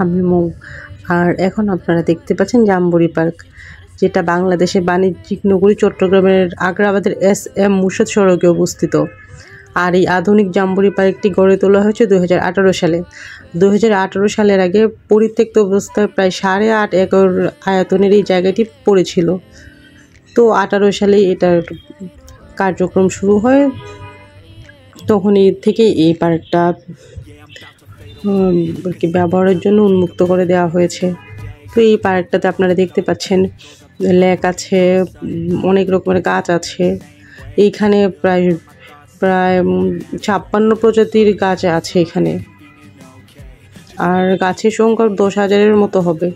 আমি মৌ। আর এখন আপনারা দেখতে পাচ্ছেন জাম্বুরি পার্ক, যেটা বাংলাদেশের বাণিজ্যিক নগরী চট্টগ্রামের আগ্রাবাদের SM মুর্শদ সড়কে অবস্থিত। আর এই আধুনিক জাম্বুরি পার্কটি গড়ে তোলা হয়েছে 2018 সালে। 2018 সালের আগে পরিত্যক্ত অবস্থায় প্রায় 8.5 একর আয়তনের এই জায়গাটি পড়েছিল। তো 18 সালে এটার কার্যক্রম শুরু হয়, তখন এই থেকে এই পার্কটা ব্যবহারের জন্য উন্মুক্ত করে দেওয়া হয়েছে। তো এই পার্কটাতে আপনারা দেখতে পাচ্ছেন লেক আছে, অনেক রকমের গাছ আছে। এইখানে প্রায় 56 প্রজাতির গাছ আছে এখানে, আর গাছের সংখ্যা 10,000-এর মতো হবে।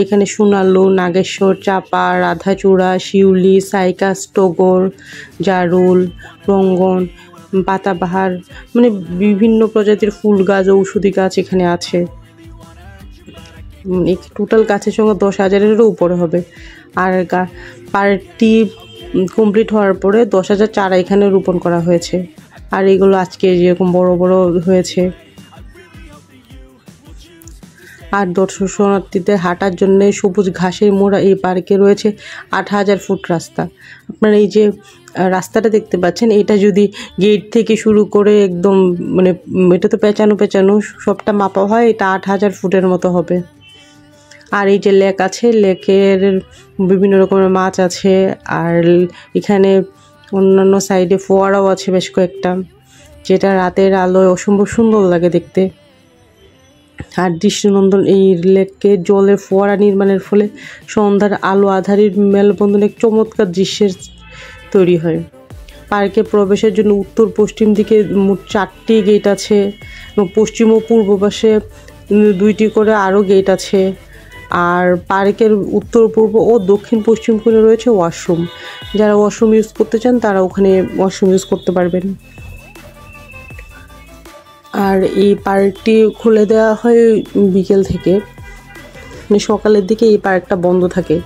এখানে সোনালু, নাগেশ্বর, চাপা, রাধাচূড়া, শিউলি, সাইকাস, টগর, জারুল, রঙ্গন, পাতাবাহার, মানে বিভিন্ন প্রজাতির ফুল গাছ, ঔষধি গাছ এখানে আছে। টোটাল গাছের সংখ্যা 10,000-এরও উপরে হবে। আর পার্কটি কমপ্লিট হওয়ার পরে 10,000 চারা এখানে রোপণ করা হয়েছে। আর এগুলো আজকে যেরকম বড় বড় হয়েছে। আর দর্শনার্থীদের হাঁটার জন্য সবুজ ঘাসের মোড়া এই পার্কে রয়েছে 8,000 ফুট রাস্তা। আপনারা এই যে রাস্তাটা দেখতে পাচ্ছেন, এটা যদি গেট থেকে শুরু করে একদম মানে এটা তো পেঁচানো সবটা মাপা হয়, এটা 8,000 ফুটের মতো হবে। আর এই যে লেক আছে, লেকের বিভিন্ন রকমের মাছ আছে। আর এখানে অন্যান্য সাইডে ফোয়ারাও আছে বেশ কয়েকটা, যেটা রাতের আলোয় অসম্ভব সুন্দর লাগে দেখতে। আর দৃষ্টিনন্দন এই লেকে জলের ফোয়ারা নির্মাণের ফলে সন্ধ্যার আলো আধারির মেলবন্ধন এক চমৎকার দৃশ্যের তৈরি হয়। পার্কে প্রবেশের জন্য উত্তর পশ্চিম দিকে মোট 4টি গেট আছে এবং পশ্চিম ও পূর্ব পাশে 2টি করে আরও গেট আছে। আর পার্কের উত্তর পূর্ব ও দক্ষিণ পশ্চিম কোণে রয়েছে ওয়াশরুম। যারা ওয়াশরুম ইউজ করতে চান তারা ওখানে ওয়াশরুম ইউজ করতে পারবেন। আর এই পার্কটি খুলে দেওয়া হয় বিকেল থেকে, মানে সকালের দিকে এই পার্কটা বন্ধ থাকে।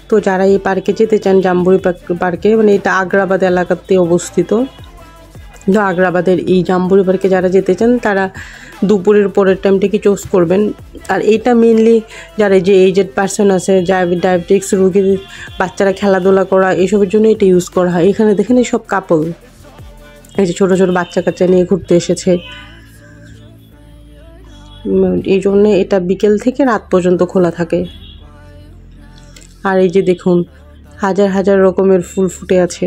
তো যারা এই পার্কে যেতে চান, জাম্বুরি পার্কে, মানে এটা আগ্রাবাদ এলাকাতে অবস্থিত। তো আগ্রাবাদের এই জাম্বুরি পার্কে যারা যেতে চান তারা দুপুরের পরের টাইমটাকে চুজ করবেন। আর এটা মেনলি যারা যে এজেড পার্সন আছে, ডায়াবেটিক্স রোগীর বাচ্চারা খেলাধুলা করা, এসবের জন্য এটা ইউজ করা হয়। এখানে দেখেন এই সব কাপল, এই যে ছোটো ছোটো বাচ্চা কাচ্চা নিয়ে ঘুরতে এসেছে। এই জন্যে এটা বিকেল থেকে রাত পর্যন্ত খোলা থাকে। আর এই যে দেখুন হাজার হাজার রকমের ফুল ফুটে আছে।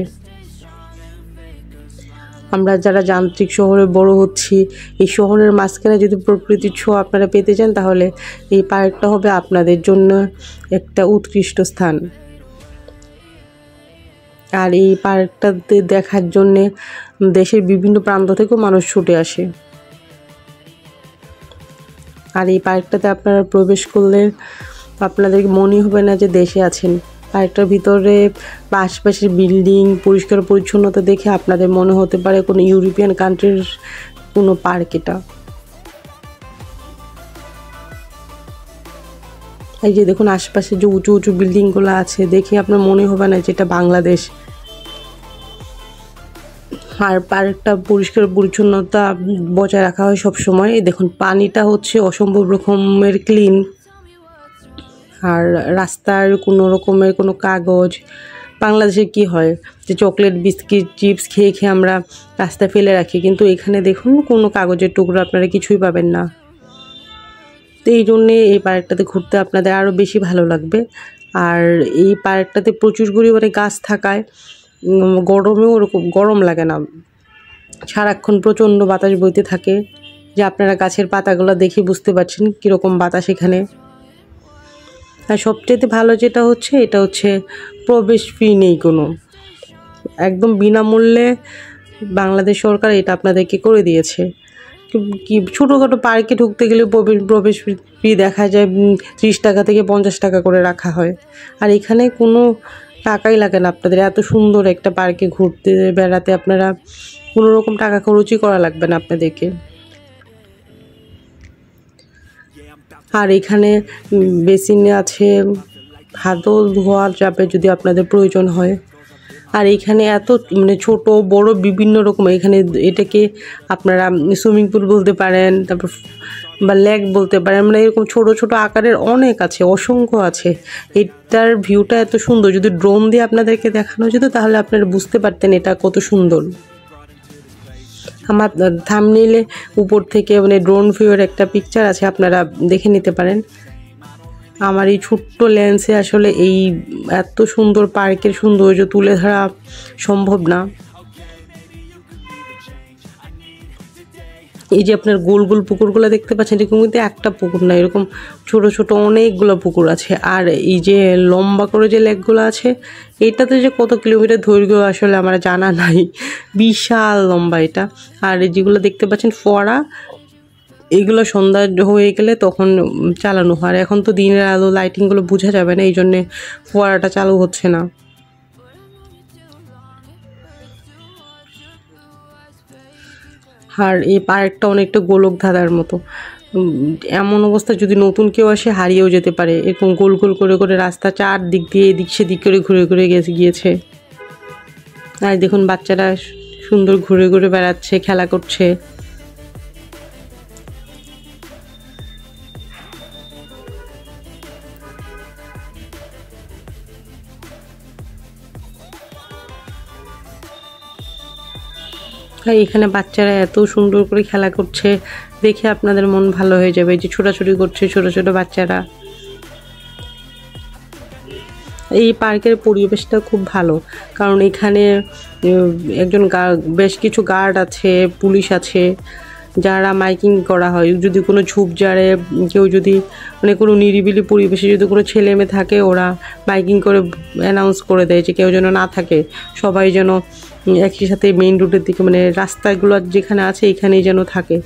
আমরা যারা যান্ত্রিক শহরে বড় হচ্ছি, এই শহরের মাঝখানে যদি প্রকৃতির ছোঁয়া আপনারা পেতে চান, তাহলে এই পার্কটা হবে আপনাদের জন্য একটা উৎকৃষ্ট স্থান। আর এই পার্কটাতে দেখার জন্যে দেশের বিভিন্ন প্রান্ত থেকেও মানুষ ছুটে আসে। আর এই পার্কটাতে আপনারা প্রবেশ করলে আপনাদের মনেই হবে না যে দেশে আছেন। পার্কটার ভিতরে বা আশপাশের বিল্ডিং, পরিষ্কার পরিচ্ছন্নতা দেখে আপনাদের মনে হতে পারে কোনো ইউরোপিয়ান কান্ট্রির কোনো পার্ক এটা। এই যে দেখুন আশপাশে যে উঁচু উঁচু বিল্ডিংগুলো আছে, দেখে আপনার মনে হবে না যে এটা বাংলাদেশ। আর পার্কটা পরিষ্কার পরিচ্ছন্নতা বজায় রাখা হয় সব সময়। দেখুন পানিটা হচ্ছে অসম্ভব রকমের ক্লিন। আর রাস্তার কোনো রকমের কোনো কাগজ, বাংলাদেশে কি হয় যে চকলেট, বিস্কিট, চিপস খেয়ে খেয়ে আমরা রাস্তায় ফেলে রাখি, কিন্তু এখানে দেখুন কোনো কাগজের টুকরো আপনারা কিছুই পাবেন না। তো এই জন্যে এই পার্কটাতে ঘুরতে আপনাদের আরও বেশি ভালো লাগবে। আর এই পার্কটাতে প্রচুর পরিমাণে গাছ থাকায় গরমেও ওরকম গরম লাগে না, সারাক্ষণ প্রচণ্ড বাতাস বইতে থাকে। যে আপনারা গাছের পাতাগুলো দেখে বুঝতে পারছেন কীরকম বাতাস এখানে। আর সবচেয়ে ভালো যেটা হচ্ছে, এটা হচ্ছে প্রবেশ ফি নেই কোনো, একদম বিনামূল্যে বাংলাদেশ সরকার এটা আপনাদেরকে করে দিয়েছে। কি ছোটোখাটো পার্কে ঢুকতে গেলে প্রবেশ ফি দেখা যায় 30 টাকা থেকে 50 টাকা করে রাখা হয়। আর এখানে কোনো টাকাই লাগে না আপনাদের। এত সুন্দর একটা পার্কে ঘুরতে বেড়াতে আপনারা কোনো রকম টাকা খরচই করা লাগবে না আপনাদেরকে। আর এখানে বেসিনে আছে, হাতও ধোয়া যাবে যদি আপনাদের প্রয়োজন হয়। আর এখানে এত মানে ছোট বড় বিভিন্ন রকম, এখানে এটাকে আপনারা সুইমিং পুল বলতে পারেন, তারপর বা লেক বলতে পারেন, মানে এরকম ছোট ছোট আকারের অনেক আছে, অসংখ্য আছে। এটার ভিউটা এত সুন্দর, যদি ড্রোন দিয়ে আপনাদেরকে দেখানো যেত তাহলে আপনারা বুঝতে পারতেন এটা কত সুন্দর। আমার থাম্বনেইলে উপর থেকে মানে ড্রোন ভিউয়ের একটা পিকচার আছে, আপনারা দেখে নিতে পারেন। আমার এই ছোট্ট লেন্সে আসলে এই এত সুন্দর পার্কের সৌন্দর্য তুলে ধরা সম্ভব না। এই যে আপনার গোল গোল পুকুরগুলো দেখতে পাচ্ছেন, এরকম কিন্তু একটা পুকুর না, এরকম ছোট ছোট অনেকগুলো পুকুর আছে। আর এই যে লম্বা করে যে লেকগুলো আছে, এইটাতে যে কত কিলোমিটার দৈর্ঘ্য আসলে আমার জানা নাই, বিশাল লম্বা এটা। আর যেগুলো দেখতে পাচ্ছেন ফোয়ারা, এইগুলো সন্ধ্যা হয়ে গেলে তখন চালানো হয়। এখন তো দিনের আলো লাইটিংগুলো বোঝা যাবে না, এই জন্যে ফোয়ারাটা চালু হচ্ছে না। আর এই পার্কটা অনেকটা গোলক ধাঁধার মতো। এমন অবস্থা যদি নতুন কেউ আসে হারিয়েও যেতে পারে, এরকম গোল গোল করে করে রাস্তা চারদিক দিয়ে এদিক সেদিক করে ঘুরে ঘুরে গিয়েছে। আর দেখুন বাচ্চারা সুন্দর ঘুরে ঘুরে বেড়াচ্ছে, খেলা করছে। আর এখানে বাচ্চারা এত সুন্দর করে খেলা করছে, দেখে আপনাদের মন ভালো হয়ে যাবে। যে ছোটাছুটি করছে ছোট ছোট বাচ্চারা। এই পার্কের পরিবেশটা খুব ভালো, কারণ এখানে একজন বেশ কিছু গার্ড আছে, পুলিশ আছে, যারা মাইকিং করা হয়। যদি কোনো ঝোপঝাড়ে কেউ যদি মানে কোনো নিরিবিলি পরিবেশে যদি কোনো ছেলে মেয়ে থাকে, ওরা মাইকিং করে অ্যানাউন্স করে দেয় যে কেউ যেন না থাকে, সবাই যেন একই সাথে মেইন রোডের দিকে মানে রাস্তাগুলো যেখানে আছে এখানেই যেন থাকে।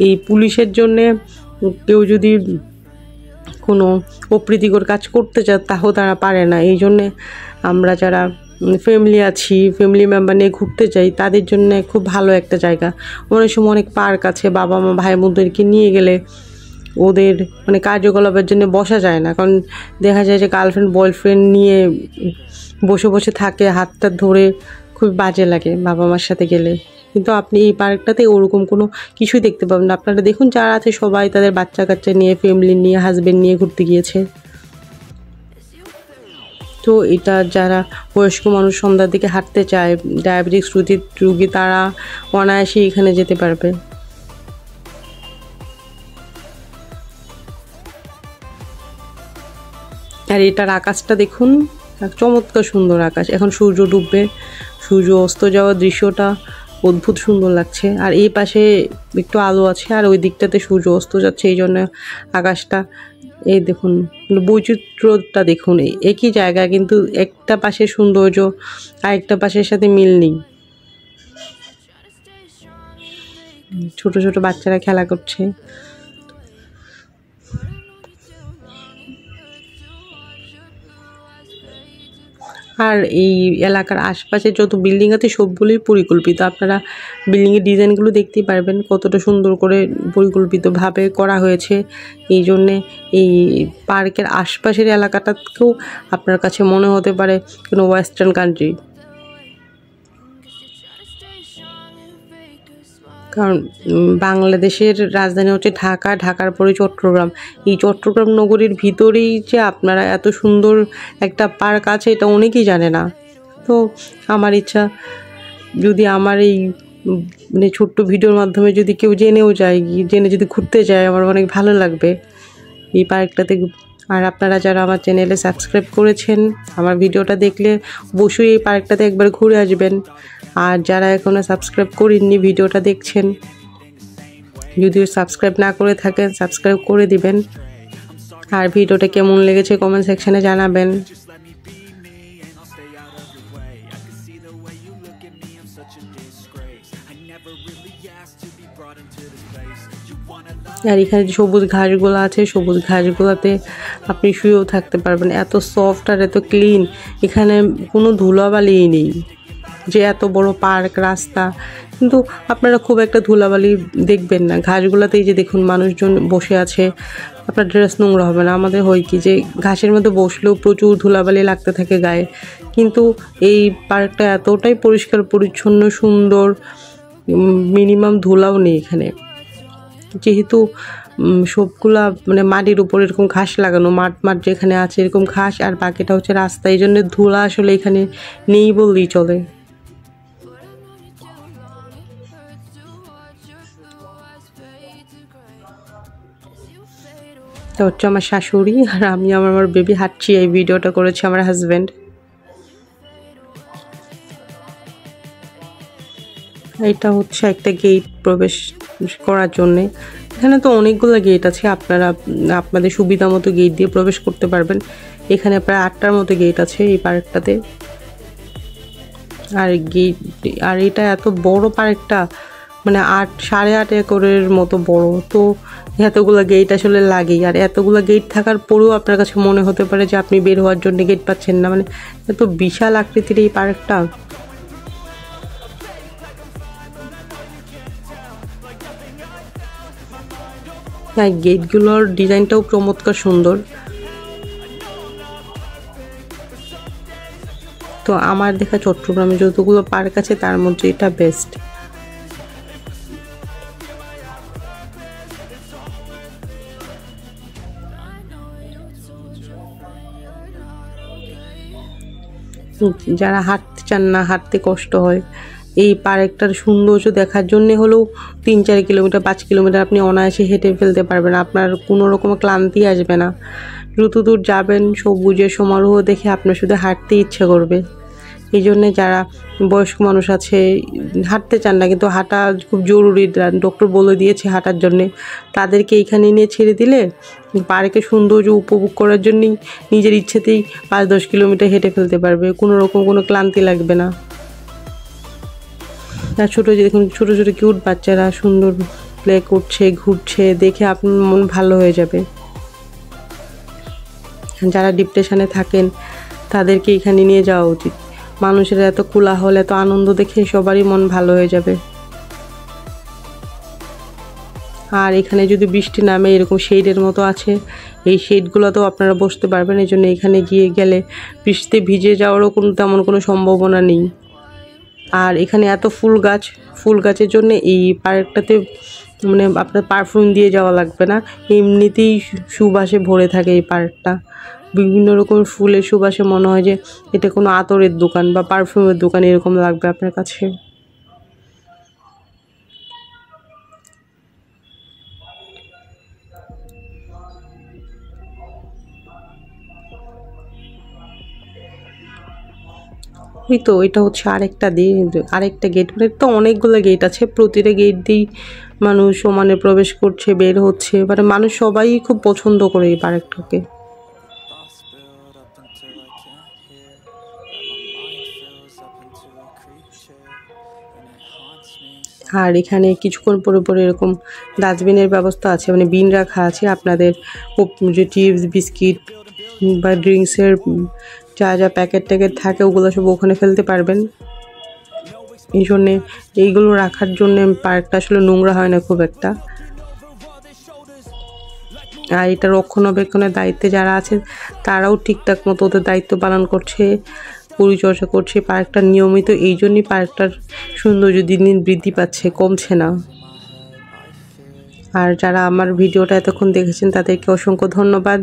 এই পুলিশের জন্যে কেউ যদি কোনো অপ্রীতিকর কাজ করতে চায় তাও তারা পারে না। এই জন্যে আমরা যারা ফ্যামিলি আছি, ফ্যামিলি মেম্বার নিয়ে ঘুরতে যাই, তাদের জন্য খুব ভালো একটা জায়গা। অনেক সময় অনেক পার্ক আছে, বাবা মা ভাই বোনদেরকে নিয়ে গেলে ওদের মানে কার্যকলাপের জন্য বসা যায় না, কারণ দেখা যায় যে গার্লফ্রেন্ড বয়ফ্রেন্ড নিয়ে বসে বসে থাকে, হাতটা ধরে, খুব বাজে লাগে বাবা মার সাথে গেলে। কিন্তু আপনি এই পার্কটাতে ওরকম কোনো কিছুই দেখতে পাবেন না। আপনারা দেখুন যারা আছে সবাই তাদের বাচ্চা কাচ্চা নিয়ে, ফ্যামিলি নিয়ে, হাজব্যান্ড নিয়ে ঘুরতে গিয়েছে। তো এটা যারা বয়স্ক মানুষ সন্ধ্যার দিকে হাঁটতে চায়, ডায়াবেটিস রুগী, তারা অনায়াসে এখানে যেতে পারবে। আর এটার আকাশটা দেখুন, চমৎকার সুন্দর আকাশ। এখন সূর্য ডুববে, সূর্য অস্ত যাওয়ার দৃশ্যটা অদ্ভুত সুন্দর লাগছে। আর এই পাশে একটু আলো আছে, আর ওই দিকটাতে সূর্য অস্ত যাচ্ছে, এই জন্য আকাশটা এই দেখুন বৈচিত্র্যটা দেখুন। একই জায়গা কিন্তু একটা পাশের সৌন্দর্য আরেকটা পাশের সাথে মিল নেই। ছোট ছোট বাচ্চারা খেলা করছে। আর এই এলাকার আশপাশে যত বিল্ডিং আছে সবগুলোই পরিকল্পিত। আপনারা বিল্ডিংয়ের ডিজাইনগুলো দেখতেই পারবেন কতটা সুন্দর করে পরিকল্পিতভাবে করা হয়েছে। এই জন্যে এই পার্কের আশপাশের এলাকাটাকেও আপনার কাছে মনে হতে পারে কোনো ওয়েস্টার্ন কান্ট্রি। কারণ বাংলাদেশের রাজধানী হচ্ছে ঢাকা, ঢাকার পরে চট্টগ্রাম। এই চট্টগ্রাম নগরীর ভিতরেই যে আপনারা এত সুন্দর একটা পার্ক আছে এটা অনেকেই জানে না। তো আমার ইচ্ছা যদি আমার এই মানে ছোট্ট ভিডিওর মাধ্যমে যদি কেউ জেনেও যায়, জেনে যদি ঘুরতে যায়, আমার অনেক ভালো লাগবে এই পার্কটাতে। আর আপনারা যারা আমার চ্যানেলে সাবস্ক্রাইব করেছেন, আমার ভিডিওটা দেখলে অবশ্যই এই পার্কটাতে একবার ঘুরে আসবেন। আর যারা এখনও সাবস্ক্রাইব করেননি, ভিডিওটা দেখছেন, যদি সাবস্ক্রাইব না করে থাকেন সাবস্ক্রাইব করে দিবেন। আর ভিডিওটা কেমন লেগেছে কমেন্ট সেকশানে জানাবেন। আর এখানে যে সবুজ ঘাসগুলো আছে, সবুজ ঘাসগুলোতে আপনি শুয়েও থাকতে পারবেন। এত সফট আর এত ক্লিন, এখানে কোনো ধুলাবালিই নেই। যে এত বড় পার্ক, রাস্তা, কিন্তু আপনারা খুব একটা ধুলাবালি দেখবেন না। ঘাসগুলোতেই যে দেখুন মানুষজন বসে আছে, আপনার ড্রেস নোংরা হবে না। আমাদের হয় কি যে ঘাসের মধ্যে বসলেও প্রচুর ধুলাবালি লাগতে থাকে গায়ে, কিন্তু এই পার্কটা এতটাই পরিষ্কার পরিচ্ছন্ন, সুন্দর, মিনিমাম ধুলাও নেই এখানে। যেহেতু সবগুলা মানে মাটির উপর এরকম ঘাস লাগানো, মাঠ মাঠ যেখানে আছে এরকম ঘাস, আর বাকিটা হচ্ছে রাস্তা। এই জন্য ধুলা আসলে এখানে নেই বললেই চলে। এটা হচ্ছে আমার শাশুড়ি, আর আমি আমার বেবি হাঁটছি। এই ভিডিওটা করেছে আমার হাজব্যান্ড। এটা হচ্ছে একটা গেট প্রবেশ করার জন্যে। এখানে তো অনেকগুলো গেট আছে, আপনারা আপনাদের সুবিধা মতো গেট দিয়ে প্রবেশ করতে পারবেন। এখানে প্রায় 8টার মতো গেট আছে এই পার্কটাতে। আর গেট, আর এটা এত বড় পার্কটা, মানে 8.5 একরের মতো বড়। তো এতগুলো গেট আসলে লাগেই। আর এতগুলো গেট থাকার পরেও আপনার কাছে মনে হতে পারে যে আপনি বের হওয়ার জন্য গেট পাচ্ছেন না, মানে এত বিশাল আকৃতির এই পার্কটা। হ্যাঁ, গেটগুলোর ডিজাইনটাও চমৎকার সুন্দর। তো আমার দেখা চট্টগ্রামে যতগুলো পার্ক আছে তার মধ্যে এটা বেস্ট। যারা হাঁটতে চান না, হাঁটতে কষ্ট হয়, এই পার্কটার সৌন্দর্য দেখার জন্য হলেও 3-4 কিলোমিটার 5 কিলোমিটার আপনি অনায়াসে হেঁটে ফেলতে পারবেন। আপনার কোনো রকম ক্লান্তি আসবে না। যত দূর যাবেন সবুজের সমারোহ দেখে আপনার শুধু হাঁটতে ইচ্ছে করবে। এই জন্যে যারা বয়স্ক মানুষ আছে, হাঁটতে চান না কিন্তু হাঁটা খুব জরুরি, ডক্টর বলে দিয়েছে হাঁটার জন্যে, তাদেরকে এইখানে নিয়ে ছেড়ে দিলে পার্কের সৌন্দর্য উপভোগ করার জন্যই নিজের ইচ্ছেতেই 5-10 কিলোমিটার হেঁটে ফেলতে পারবে, কোনো রকম কোনো ক্লান্তি লাগবে না। আর ছোটো যে দেখুন ছোটো ছোটো কিউট বাচ্চারা সুন্দর প্লে করছে, ঘুরছে, দেখে আপনার মন ভালো হয়ে যাবে। যারা ডিপ্রেশনে থাকেন তাদেরকে এখানে নিয়ে যাওয়া উচিত। মানুষের এত কোলাহল, এত আনন্দ দেখে সবারই মন ভালো হয়ে যাবে। আর এখানে যদি বৃষ্টি নামে এরকম শেডের মতো আছে, এই শেডগুলোতেও আপনারা বসতে পারবেন। এই জন্য এখানে গেলে বৃষ্টিতে ভিজে যাওয়ারও তেমন কোনো সম্ভাবনা নেই। আর এখানে এত ফুল গাছের জন্য এই পার্কটাতে মানে আপনার পারফিউম দিয়ে যাওয়া লাগবে না, এমনিতেই সুবাসে ভরে থাকে এই পার্কটা। বিভিন্ন রকমের ফুলের সুবাসে মনে হয় যে এটা কোনো আতরের দোকান বা পারফিউমের দোকান, এরকম লাগবে আপনার কাছে। ওই তো এটা হচ্ছে আরেকটা গেট, মানে তো অনেকগুলো গেট আছে, প্রতিটা গেট দিয়েই মানুষ সমানে প্রবেশ করছে, বের হচ্ছে, মানে মানুষ সবাই খুব পছন্দ করে এই পার্কটাকে। আর এখানে কিছুক্ষণ পরে এরকম ডাস্টবিনের ব্যবস্থা আছে, মানে বিন রাখা আছে। আপনাদের যে চিপস বিস্কিট বা ড্রিঙ্কসের যা প্যাকেট ট্যাকেট থাকে ওগুলো সব ওখানে ফেলতে পারবেন। এই জন্যে এইগুলো রাখার জন্য পার্কটা আসলে নোংরা হয় না খুব একটা। আর এটা রক্ষণাবেক্ষণের দায়িত্বে যারা আছে তারাও ঠিকঠাক মতো ওদের দায়িত্ব পালন করছে, পরিচর্যা করছে পার্কটা নিয়মিত। এই জন্যই পার্কটার সৌন্দর্য দিন দিন বৃদ্ধি পাচ্ছে, কমছে না। আর যারা আমার ভিডিওটা এতক্ষণ দেখেছেন তাদেরকে অসংখ্য ধন্যবাদ।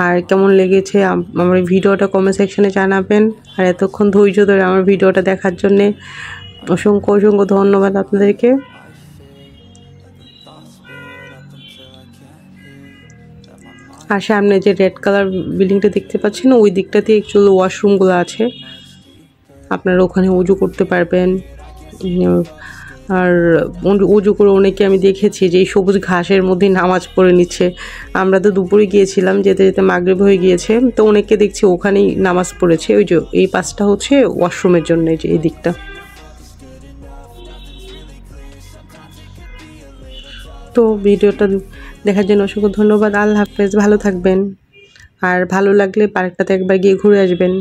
আর কেমন লেগেছে আমার ভিডিওটা কমেন্ট সেকশনে জানাবেন। আর এতক্ষণ ধৈর্য ধরে আমার ভিডিওটা দেখার জন্যে অসংখ্য ধন্যবাদ আপনাদেরকে। আর সামনে যে রেড কালার বিল্ডিংটা দেখতে পাচ্ছেন ওই দিকটাতে অ্যাকচুয়ালি ওয়াশরুমগুলো আছে, আপনারা ওখানে উজু করতে পারবেন। আর উজু করে অনেকে আমি দেখেছি যে এই সবুজ ঘাসের মধ্যে নামাজ পড়ে নিচ্ছে। আমরা তো দুপুরে গিয়েছিলাম, যেতে যেতে মাগরিব হয়ে গিয়েছে, তো অনেকে দেখছি ওখানেই নামাজ পড়েছে। ওই যে এই পাশটা হচ্ছে ওয়াশরুমের জন্য, যে এই দিকটা। তো ভিডিওটা দেখার জন্য অসংখ্য ধন্যবাদ। আল্লাহ হাফেজ, ভালো থাকবেন। আর ভালো লাগলে পার্কটাতে একবার গিয়ে ঘুরে আসবেন।